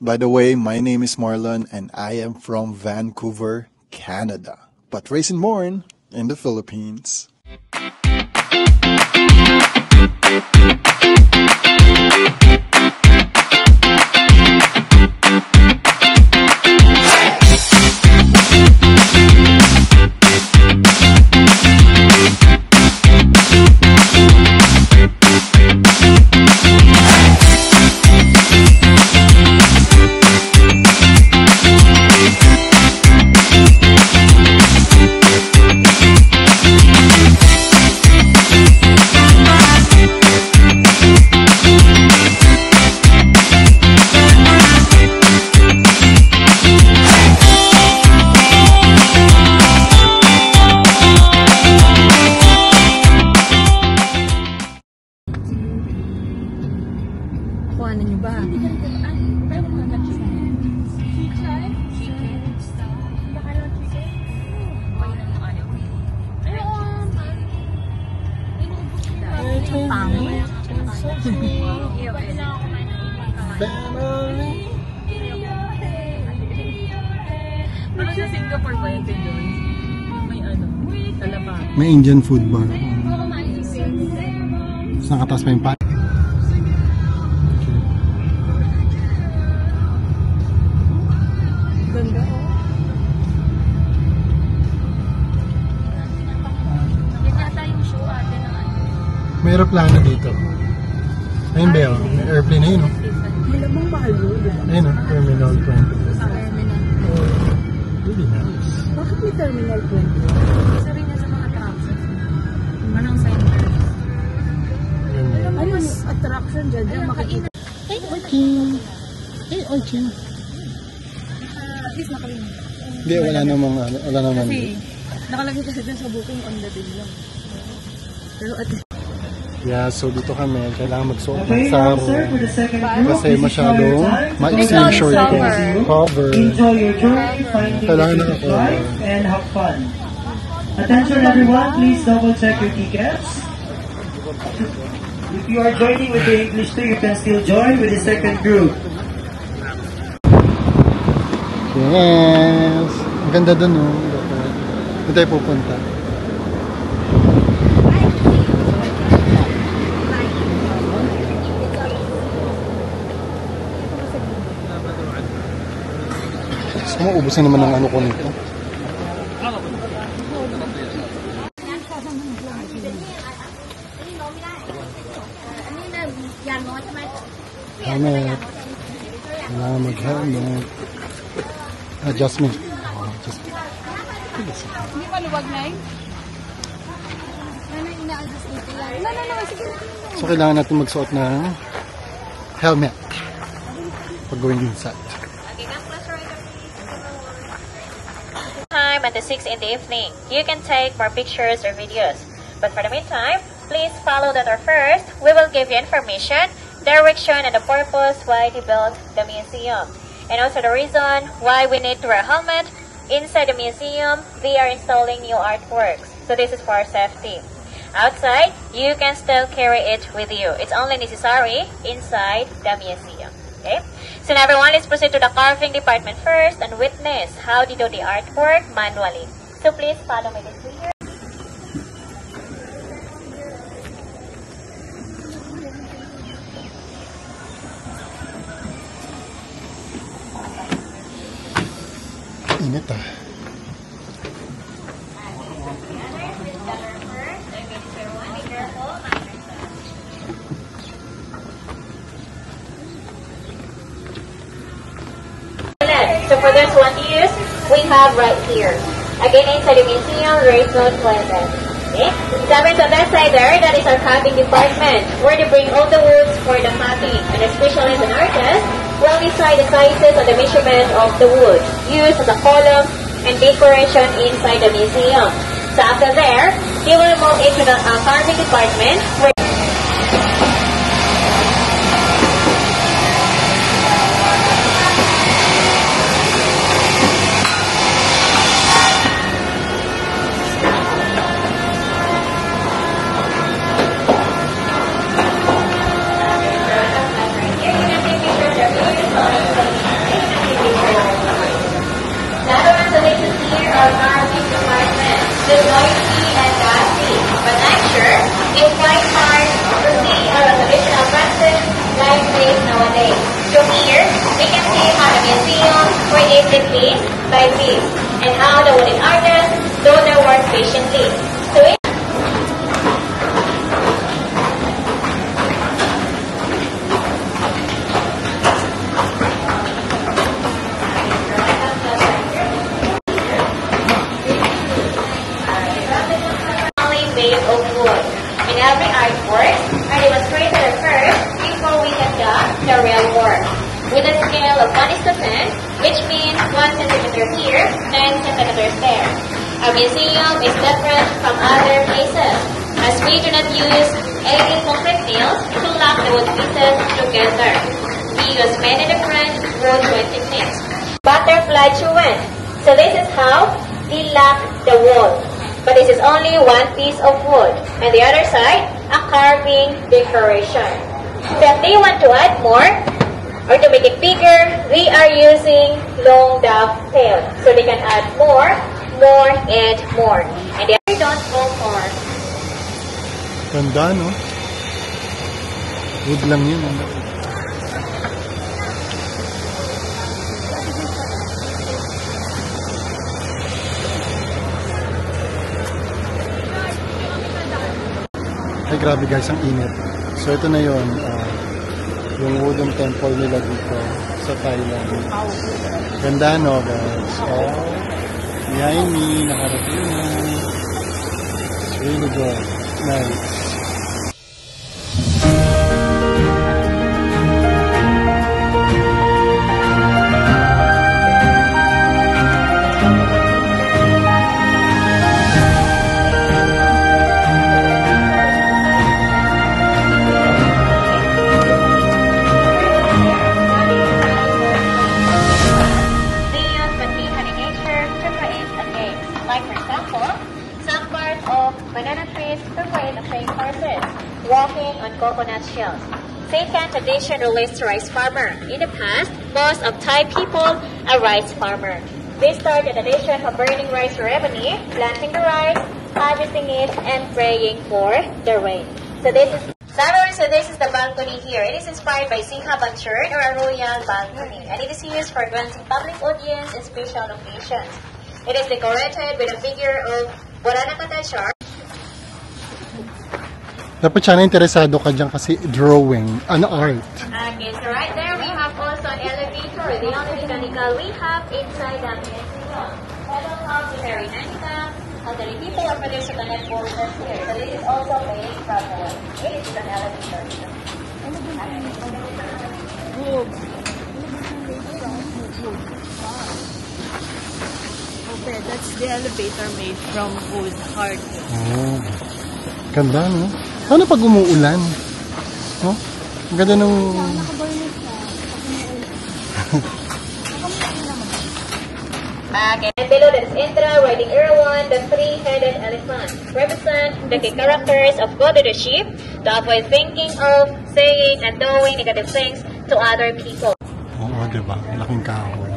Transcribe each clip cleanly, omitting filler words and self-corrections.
By the way, my name is Marlon and I am from Vancouver, Canada, but raised and born in the Philippines. Kuhanan niyo ba? Pangit. Pero sa Singapore ba yung Joyce? May ano? Talaba. May Indian food bar. Nakatas pa yung pan. Ganda oh. Yan yata yung show ate ng ano. May aeroplano dito. Ayun ba yun? May airplane na yun, no? Malamang mahal yun, diba? Ayun, no? Terminal 20. Terminal. Really nice. Bakit may Terminal 20? Isa rin yan sa mga attractions. Manang center. Ano yung attraction dyan? Diyan makikita. Ay, Orching! Ay, Orching! At least nakalimutan. Hindi, wala namang. Kasi nakalagay kasi dyan sa booking on the day lang. Pero at least. Yeah, so dito kami, kailangan magsuot ng saro kasi masyadong maiksi yung short ko. Cover. Enjoy your journey, find Kailangan things na to drive, and have fun. Attention everyone, please double check your tickets. If you are joining with the English 2, you can still join with the second group. Yes! Ang ganda dun, no? Doon tayo pupunta. Gusto mo, ubusin naman ng ano ko nito. Helmet. Kailangan mag-helmet. Adjustment. Hindi pa luwag na yun? Ano yung ina-adjust dito lang? No, sige. So, kailangan natin magsuot ng helmet pag going inside. Time at the 6 in the evening. You can take more pictures or videos. But for the meantime, please follow that or first. We will give you information, direction, and the purpose why they built the museum. And also the reason why we need to wear a helmet. Inside the museum, they are installing new artworks. So this is for safety. Outside, you can still carry it with you. It's only necessary inside the museum. Okay? So now everyone, let's proceed to the carving department first and witness how they do the artwork manually. So please follow me this way here. Init ah. So for this one to use, we have right here. Again, inside the museum, there is no toilet. Okay? Sabi on that side there, that is our cutting department, where they bring all the woods for the cutting. And especially as an artist, we'll decide the sizes and the measurement of the wood used as a column and decoration inside the museum. So after there, they will move into the carving department, where place nowadays. So here, we can see how the museum created piece by piece and how the wooden artists do their work patiently. So made of wood. In every artwork, are demonstrated first before we conduct the real work. With a scale of 1:10, which means 1 centimeter here, 10 centimeters there. Our museum is different from other places, as we do not use any concrete nails to lock the wood pieces together. We use many different woodwork techniques. Butterfly chewing. So this is how we lock the wood. But this is only one piece of wood, and the other side, a carving decoration. So if they want to add more, or to make it bigger, we are using long dovetail. So they can add more, and more. And they don't go far. Ganda, no? Wood lang yun. Ay, grabe guys, ang init. So, ito na yun. Yung wooden temple nila dito sa Thailand. Ganda, no, guys? Oh, behind me, nakarating na. It's really good. Nice. Like for example, some part of banana trees to create a trained horses walking on coconut shells. Second tradition relates to rice farmer. In the past, most of Thai people are rice farmer. They started the tradition of burning rice for revenue, planting the rice, harvesting it, and praying for the rain. So this is the balcony here. It is inspired by Singha Banchurd, or a royal balcony, and it is used for granting public audience and special occasions. It is decorated with a figure of Buranakatachar. Dapat sana interesado ka dyan kasi drawing, art. Okay, so right there we have also an elevator. The only mechanical we have inside the museum. Level house is very nice. Elderly people are produced to connect borders here. So this is also made from wood. It is an elevator. Okay, that's the elevator made from wood, hard. Oh, ganda, no? Paano pag umuulan? Oh, ang ganda ng... Okay, and below that is Indra riding Erawan, the three-headed elephant, represent the key characters of God leadership to avoid thinking of, saying, and doing negative things to other people. Oo, diba? Laking kahoy.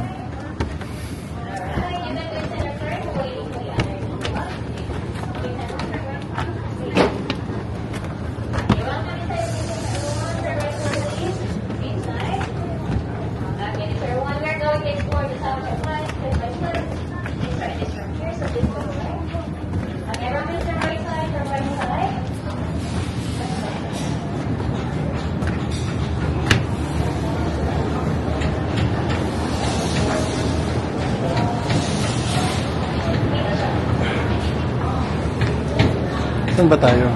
Saan ba tayo?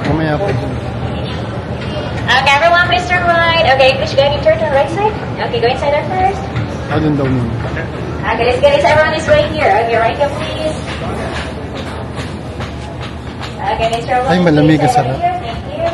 Mamaya po. Okay, everyone, please turn right. Okay, please go ahead and turn to the right side. Okay, go inside there first. Doon daw nun. Okay, let's get inside. Everyone is right here. Okay, right here, please. Okay, Mr. Everyone. Ay, malamig ang sarap. Thank you.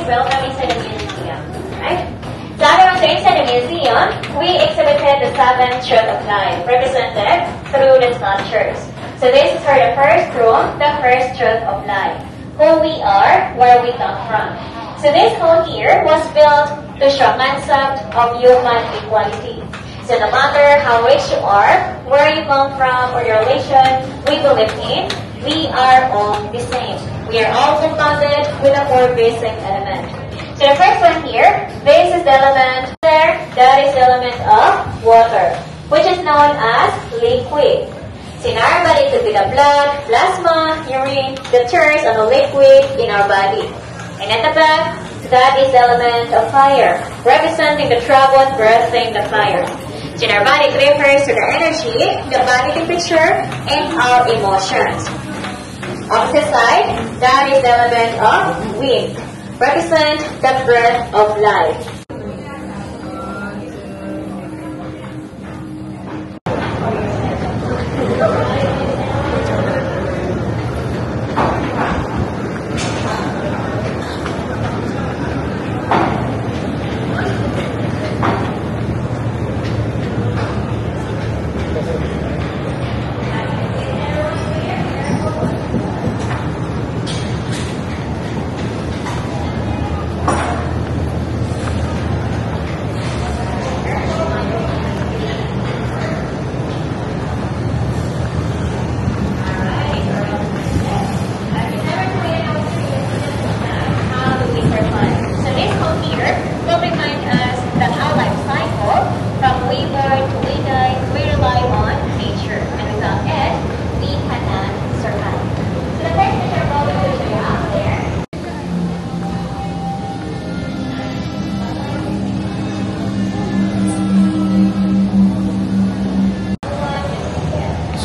Welcome inside the museum. Right? So everyone, inside the museum, we exhibited the 7th Truth of Life, represented through the sculptures. So this is for the first room, the first Truth of Life. Who we are, where we come from. So this hall here was built to show concept of human equality. So no matter how rich you are, where you come from, or your relation we believe in, we are all the same. We are all compounded with a four basic element. So the first one here, this is the element there, that is the element of water, which is known as liquid. So in our body, it could be the blood, plasma, urine, that turns on the liquid in our body. And at the back, that is the element of fire, representing the trouble breathing the fire. So in our body, it refers to the energy, the body temperature, and our emotions. Opposite side, that is the element of wind, represent the breath of life.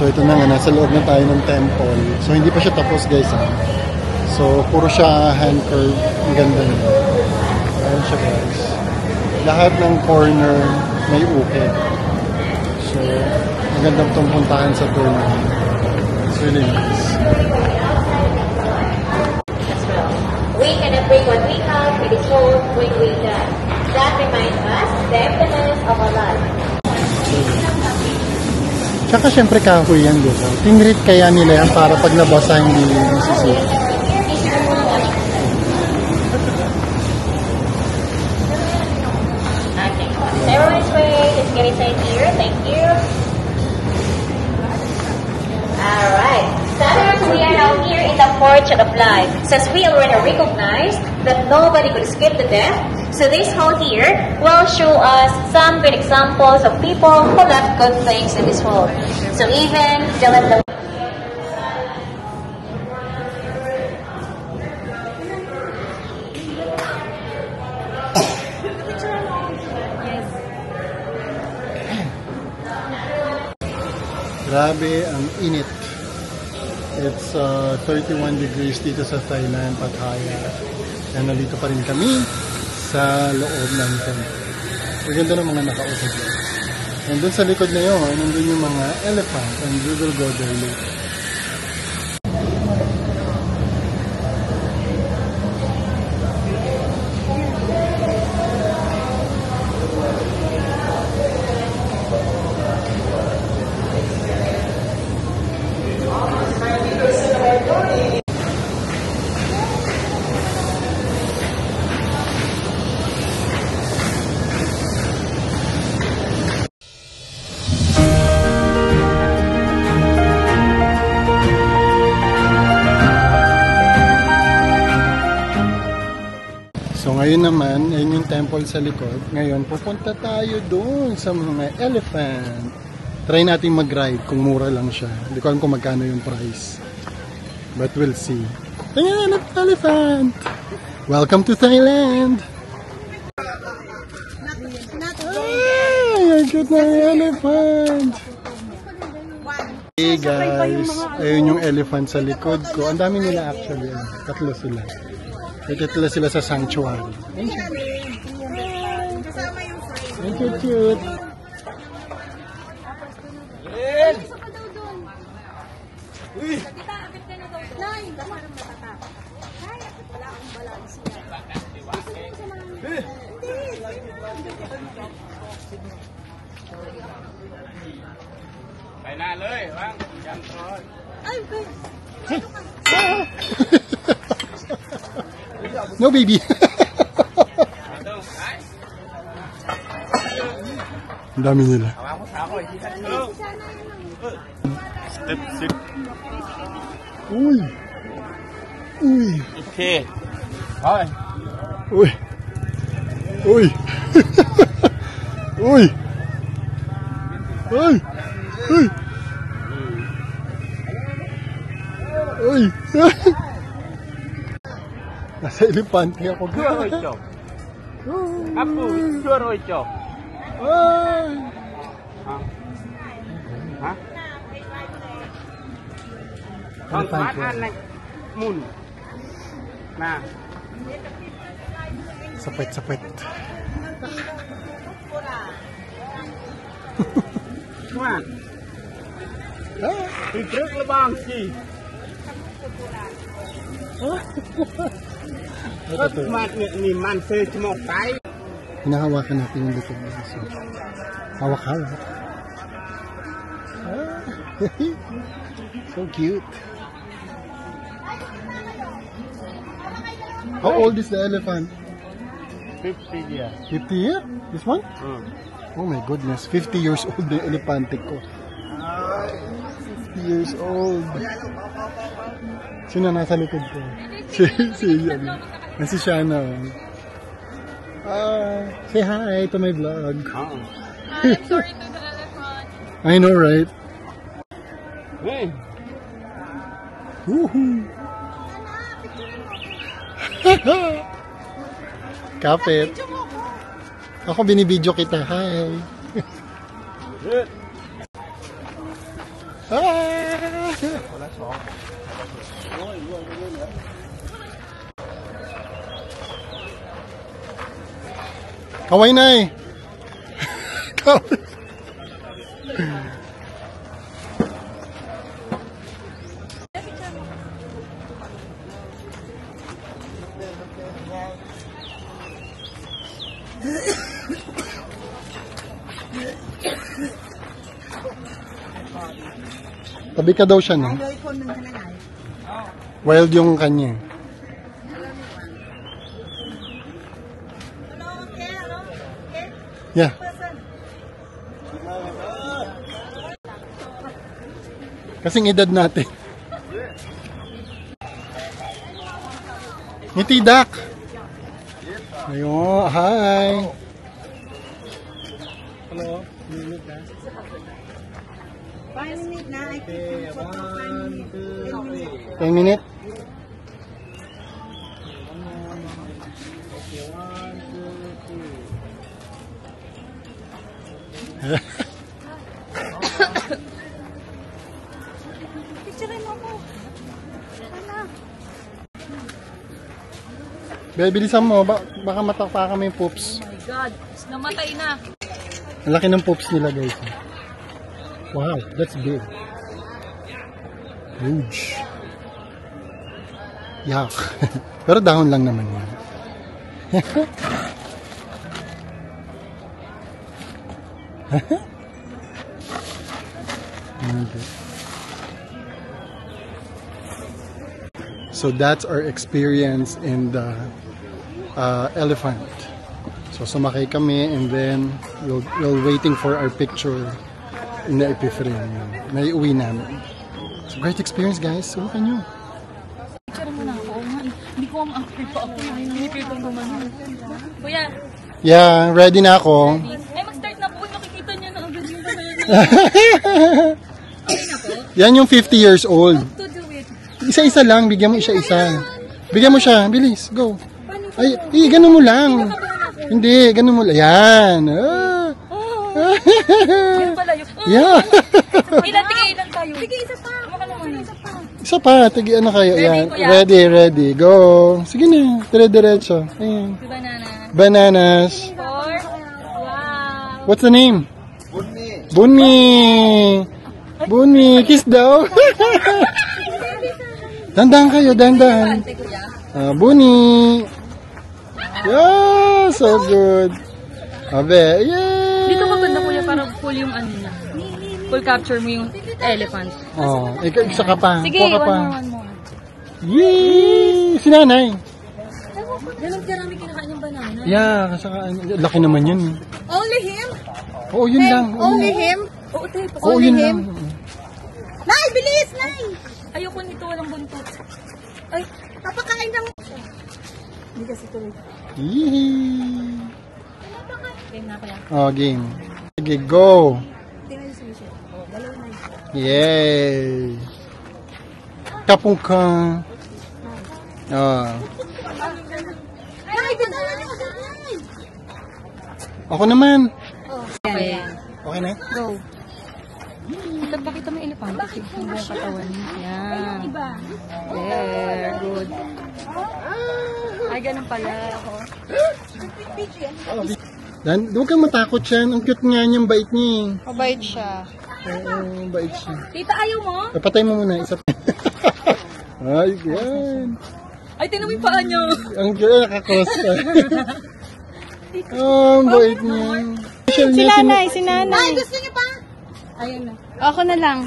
So ito na nga, nasa loob na tayo ng temple. So hindi pa siya tapos guys ha. So puro siya hand curve. Ang ganda niya. Ayan siya guys. Lahat ng corner may ukit. So magandang itong puntahan sa corner. It's really nice. We cannot bring what we have to this world when we die. That reminds us the emptiness of our life. Tsaka syempre kahoy yan dito. Tinrit kaya nila yan para pag nabasa hindi masisira. Okay. Everyone's wait. Let's get inside here. Thank you. Alright. So we are now here in the Porch of Life. Since we already recognized that nobody could escape the death, so this hall here will show us some good examples of people who left good things in this world. So even they left the Grabe ang init. It's 31 degrees dito sa Thailand, Pattaya. And nandito pa rin kami sa loob ng temple. Maganda ng mga nakausap dyan. And dun sa likod na yun, nandun yung mga elephant, and we will go there later. So ngayon naman, ayun yung temple sa likod. Ngayon, pupunta tayo doon sa mga elephant. Try natin mag-ride kung mura lang siya. Hindi ko alam kung magkano yung price. But we'll see. Ayan, elephant! Welcome to Thailand! Ay, ang cute na elephant! Hey guys, ayun yung elephant sa likod ko. Ang dami nila actually. Tatlo sila. Nagkatila sila sa sanctuary. Ang cute. No baby. Ang dami nila. Uy! Uy! Okay. Rồi. Uy! Uy! Uy! Uy! Uy! Uy! Nasa elepante ako. Chưa rồi chồng. Apu, chưa rồi chồng. Ay! Hả? Con smart ăn này. Mùn. Nè. Sapit-sapit. Ngoan. Đi trước là bằng gì? Rất mặt nhìn man phê cho một cái. Hinahawakan natin yung likod ng aso. Hawak-hawak. So cute. How old is the elephant? 50 years. 50 years? This one? Oh my goodness, 50 years old na yung elepante ko. 50 years old. Sino nasa likod ko? Si Shana. Say hi to my vlog. Hi, sorry to the elephant. I know, right? Hey. Woohoo! Kapit. Ako binibidyo kita. Hi. Kaway na eh. Kapit. Tabi ka daw siya, no? Wild yung kanya. Yeah. Kasing edad natin. Ngiti, Dak. Ayun, hi. Hello. 5 minutes na. I keep 10 minutes. Picturein mo ko. Be, bilisan mo. Baka matakpa kami yung poops. Oh my God. Namatay na. Ang laki ng poops nila, guys. Wow, that's big. Huge. Yak. Pero dahon lang naman yan. So that's our experience in the elephant. So sumakay kami and then we'll waiting for our picture in the epiphrine. May uwi namin. It's a great experience, guys. Subukan nyo. Picture mo na ako. Hindi ko ma-upgrade pa ako. Hinipil ko naman. Kuya. Yeah, ready na ako. Eh, mag-start na po. Nakikita niya na agad yung kaya. Okay na po? Yan yung 50 years old. To do it. Isa-isa lang. Bigyan mo isa-isa. Bigyan mo siya. Bilis. Go. Ay, ganun mo lang. Hindi, ganun mo lang. Yan. Yan pala yun. Yeah. Ilan tayo? Sige, isa pa. Isa pa. Isa pa. Tigi, ano kayo? Ready, Yan. kuya? Ready. Go. Sige na. Dire-diretso. Ayan. Si banana. Bananas. 4. Wow. What's the name? Bunmi. Kiss daw. Dandan kayo, dandan. Ante, kuya. Bunny. Yeah, so good. Abe, yay! Dito ka banda, kuya, para full yung ano niya. Full capture mo yung elephant. Oh, isa ka pa. Sige, Kuha ka pa. one more. Yay! Si nanay. Ganun karami kinakain yung banana. Yeah, laki naman yun. Only him? Oo, yun lang. Only him? Oo, te. Oo, yun lang. Nay, bilis, Nay! Ayoko nito, walang buntot. Ay, papakain ng... Hindi kasi tuloy. Yee! Game na kaya. Oh, game. Sige, go! Tingnan niyo si Michelle. Oh, dalawa na yun. Yay! Kapong ka. Nay, bitalan niyo agad, Nay! Ako naman. Ayan. Okay na? Go. Pakita mo yung elepante. Yung buong katawan. Yan. There, good. Ay, ganun pala ako. Dan, huwag kang matakot yan. Ang cute nga niyang bait niya. Mabait siya. Oo, bait siya. Tita, ayaw mo? Patay mo muna. Isa pa. Ay, yan. Ay, tinan mo yung paa niyo. Ang cute, nakakross ka. Oh, ang bait niya. Si nanay, si nanay. Ay, gusto niyo pa? Ayun na. Ako na lang.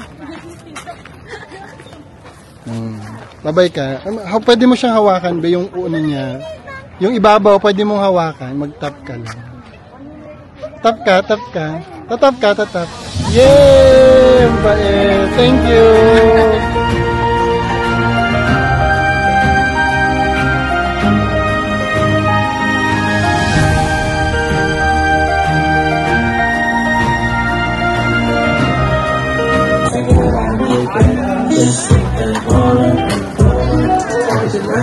Babay ka. Pwede mo siyang hawakan ba yung uno niya? Yung ibabaw, pwede mong hawakan. Mag-tap ka lang. Tap ka, tap ka. Tatap ka, tatap. Yay! Ang bait. Thank you!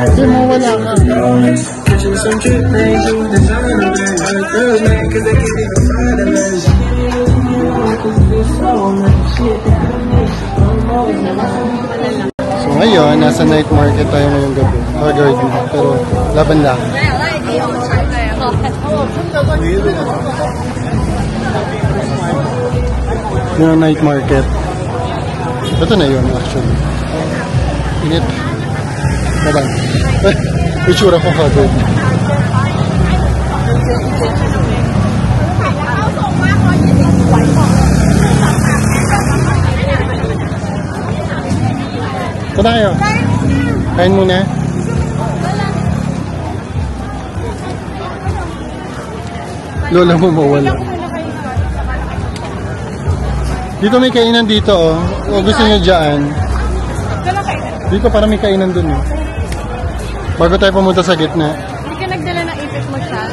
Hindi mo wala ka. So ngayon, nasa night market tayo ngayong gabi. Haggard na, pero laban lang. Yung night market. Ito na yun actually. Init. Bye-bye. Itsura ko Haggard. Ito na kayo. Kain muna. Lola mo mawala. Dito may kainan dito oh. O gusto nyo dyan. Dito para may kainan dun oh. Bago tayo pumunta sa gitna. Hindi ka nagdala ng ipit mo siya?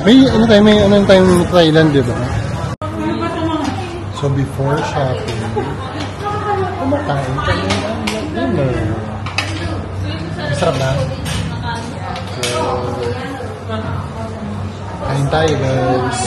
May anong tayong Thailand, di ba? So before shopping, kumakain kami ng dinner. Masarap na? So, kain tayo guys.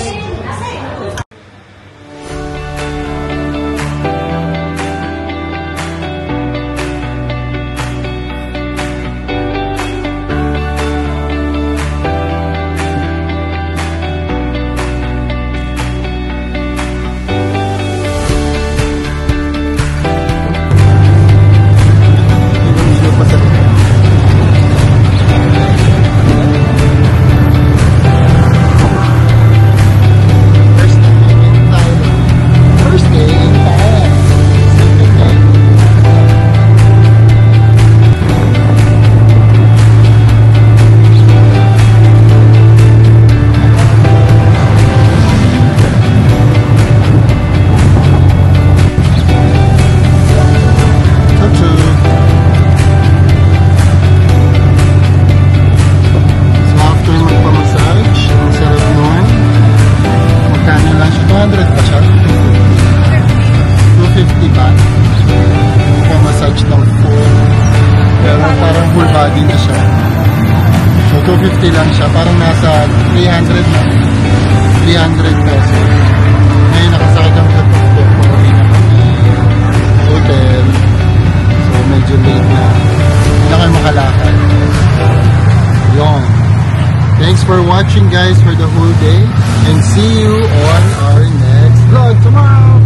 body na siya. So 250 lang siya, parang nasa 300 na. 300 pesos. Ngayon nakasakit kami sa pagkakas. Pauwi na kami hotel. So medyo late na. Hindi na kayo makalakad. Yun. Thanks for watching guys for the whole day. And see you on our next vlog tomorrow.